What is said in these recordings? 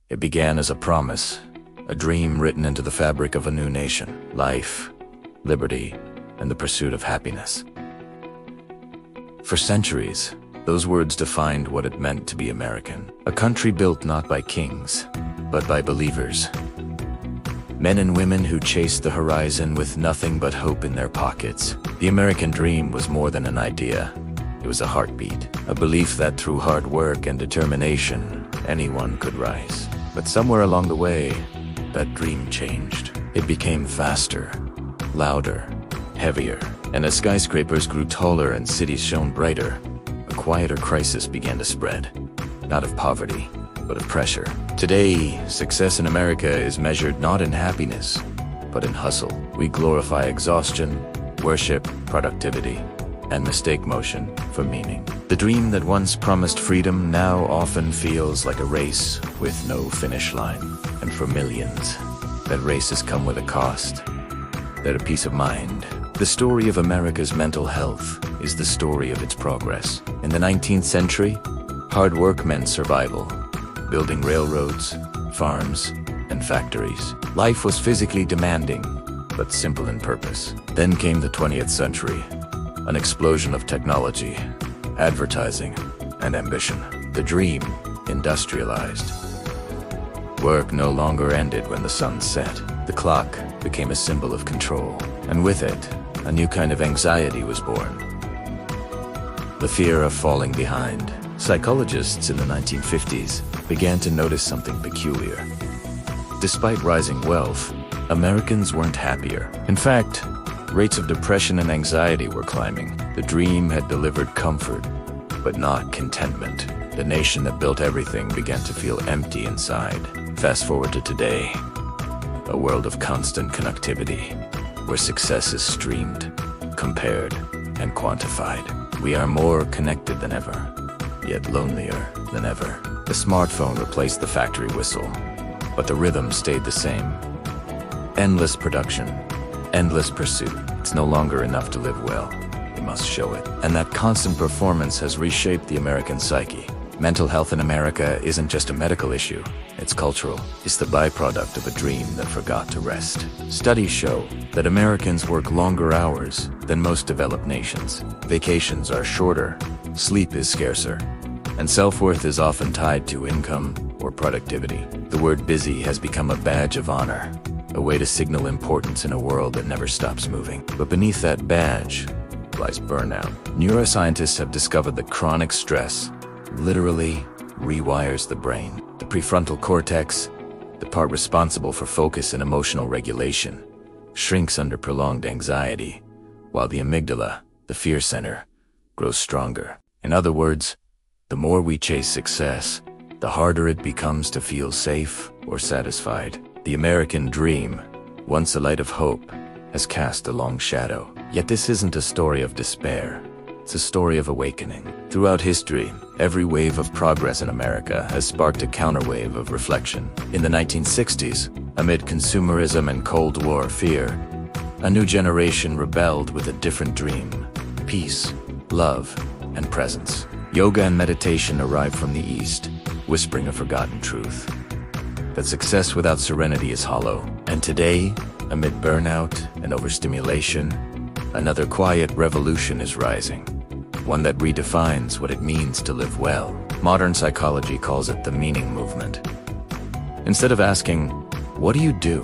It began as a promise, a dream written into the fabric of a new nation, life, liberty, and the pursuit of happiness. For centuries, those words defined what it meant to be American, a country built not by kings, but by believers. Men and women who chased the horizon with nothing but hope in their pockets. The American dream was more than an idea. It was a heartbeat, a belief that through hard work and determination, anyone could rise. But somewhere along the way, that dream changed. It became faster, louder, heavier, and as skyscrapers grew taller and cities shone brighter, a quieter crisis began to spread. Not of poverty, but of pressure. Today, success in America is measured not in happiness, but in hustle. We glorify exhaustion, worship productivity, and mistake motion for meaning. The dream that once promised freedom now often feels like a race with no finish line. And for millions, that race has come with a cost. That a peace of mind. The story of America's mental health is the story of its progress. In the 19th century, hard work meant survival. Building railroads, farms, and factories. Life was physically demanding, but simple in purpose. Then came the 20th century, an explosion of technology, advertising, and ambition. The dream industrialized. Work no longer ended when the sun set. The clock became a symbol of control, and with it, a new kind of anxiety was born. The fear of falling behind. Psychologists in the 1950s began to notice something peculiar. Despite rising wealth, Americans weren't happier. In fact, rates of depression and anxiety were climbing. The dream had delivered comfort, but not contentment. The nation that built everything began to feel empty inside. Fast forward to today, a world of constant connectivity, where success is streamed, compared, and quantified. We are more connected than ever, yet lonelier than ever. The smartphone replaced the factory whistle, but the rhythm stayed the same. Endless production, endless pursuit. It's no longer enough to live well. We must show it. And that constant performance has reshaped the American psyche. Mental health in America isn't just a medical issue, it's cultural. It's the byproduct of a dream that forgot to rest. Studies show that Americans work longer hours than most developed nations. Vacations are shorter, sleep is scarcer, and self-worth is often tied to income or productivity. The word busy has become a badge of honor, a way to signal importance in a world that never stops moving. But beneath that badge lies burnout. Neuroscientists have discovered that chronic stress literally rewires the brain. The prefrontal cortex, the part responsible for focus and emotional regulation, shrinks under prolonged anxiety, while the amygdala, the fear center, grows stronger. In other words, the more we chase success, the harder it becomes to feel safe or satisfied. The American dream, once a light of hope, has cast a long shadow. Yet this isn't a story of despair. It's a story of awakening. Throughout history, every wave of progress in America has sparked a counterwave of reflection. In the 1960s, amid consumerism and Cold War fear, a new generation rebelled with a different dream: peace, love, and presence. Yoga and meditation arrived from the East, whispering a forgotten truth: that success without serenity is hollow. And today, amid burnout and overstimulation, another quiet revolution is rising. One that redefines what it means to live well. Modern psychology calls it the meaning movement. Instead of asking, "What do you do?"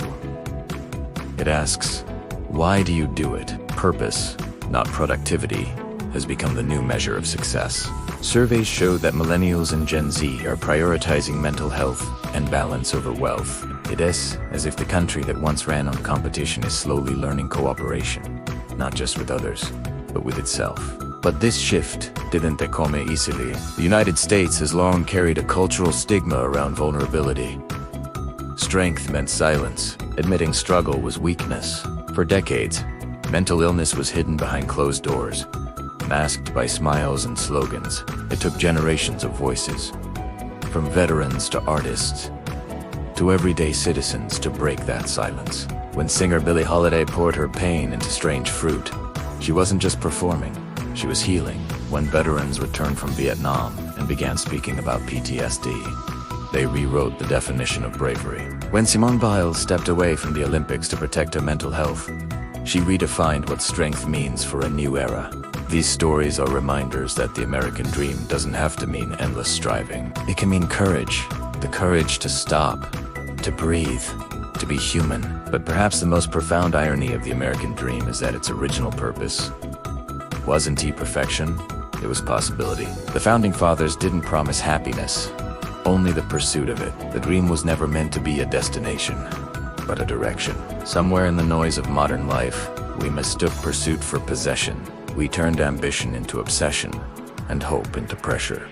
it asks, "Why do you do it?" Purpose, not productivity, has become the new measure of success. Surveys show that millennials and Gen Z are prioritizing mental health and balance over wealth. It is as if the country that once ran on competition is slowly learning cooperation, not just with others, but with itself. But this shift didn't come easily. The United States has long carried a cultural stigma around vulnerability. Strength meant silence. Admitting struggle was weakness. For decades, mental illness was hidden behind closed doors, masked by smiles and slogans. It took generations of voices, from veterans to artists, to everyday citizens, to break that silence. When singer Billie Holiday poured her pain into Strange Fruit, she wasn't just performing, she was healing. When veterans returned from Vietnam and began speaking about PTSD, They rewrote the definition of bravery. When Simone Biles stepped away from the Olympics to protect her mental health, she redefined what strength means for a new era. These stories are reminders that the American dream doesn't have to mean endless striving. It can mean courage, the courage to stop, to breathe, to be human. But perhaps the most profound irony of the American dream is that its original purpose wasn't perfection, it was possibility. The founding fathers didn't promise happiness, only the pursuit of it. The dream was never meant to be a destination, but a direction. Somewhere in the noise of modern life, we mistook pursuit for possession. We turned ambition into obsession, and hope into pressure.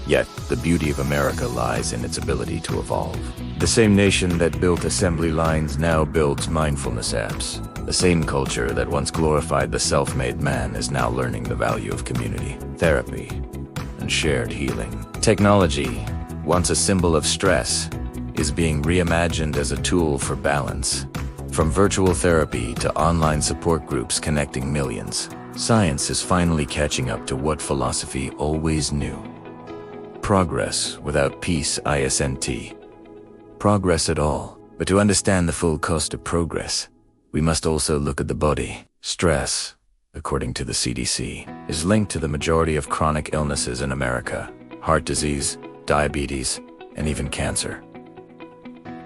Yet, the beauty of America lies in its ability to evolve. The same nation that built assembly lines now builds mindfulness apps. The same culture that once glorified the self-made man is now learning the value of community, therapy, and shared healing. Technology, once a symbol of stress, is being reimagined as a tool for balance. From virtual therapy to online support groups connecting millions, science is finally catching up to what philosophy always knew. Progress without peace isn't progress at all. But to understand the full cost of progress, we must also look at the body. Stress, according to the CDC, is linked to the majority of chronic illnesses in America: heart disease, diabetes, and even cancer.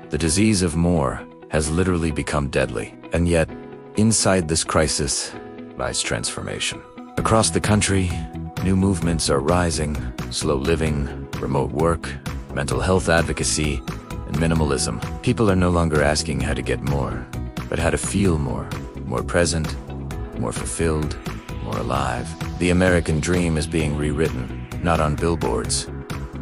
The disease of more has literally become deadly. And yet, inside this crisis lies transformation. Across the country, new movements are rising: slow living, remote work, mental health advocacy, and minimalism. People are no longer asking how to get more, but how to feel more present, more fulfilled, more alive. The American dream is being rewritten, not on billboards,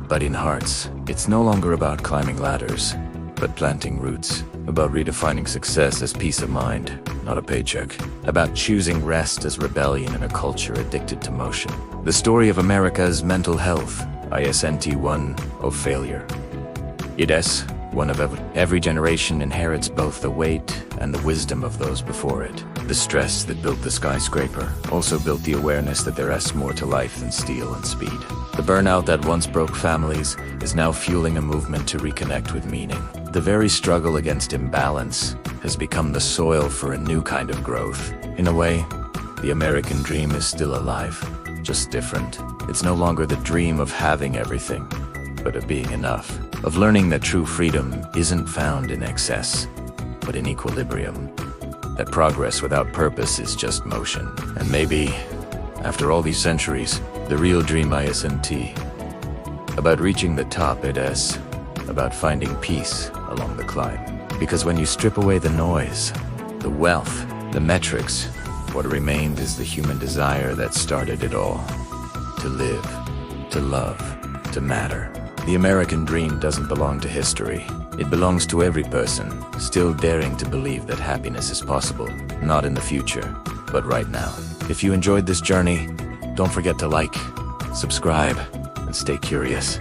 but in hearts. It's no longer about climbing ladders, but planting roots. About redefining success as peace of mind, not a paycheck. About choosing rest as rebellion in a culture addicted to motion. The story of America's mental health isn't one of failure. It is one of every generation inherits both the weight and the wisdom of those before it. The stress that built the skyscraper also built the awareness that there is more to life than steel and speed. The burnout that once broke families is now fueling a movement to reconnect with meaning. The very struggle against imbalance has become the soil for a new kind of growth. In a way, the American dream is still alive, just different. It's no longer the dream of having everything, but of being enough. Of learning that true freedom isn't found in excess, but in equilibrium. That progress without purpose is just motion. And maybe, after all these centuries, the real dream isn't about reaching the top. It is about finding peace along the climb. Because when you strip away the noise, the wealth, the metrics, what remained is the human desire that started it all. To live, to love, to matter. The American dream doesn't belong to history. It belongs to every person, still daring to believe that happiness is possible, not in the future, but right now. If you enjoyed this journey, don't forget to like, subscribe, and stay curious.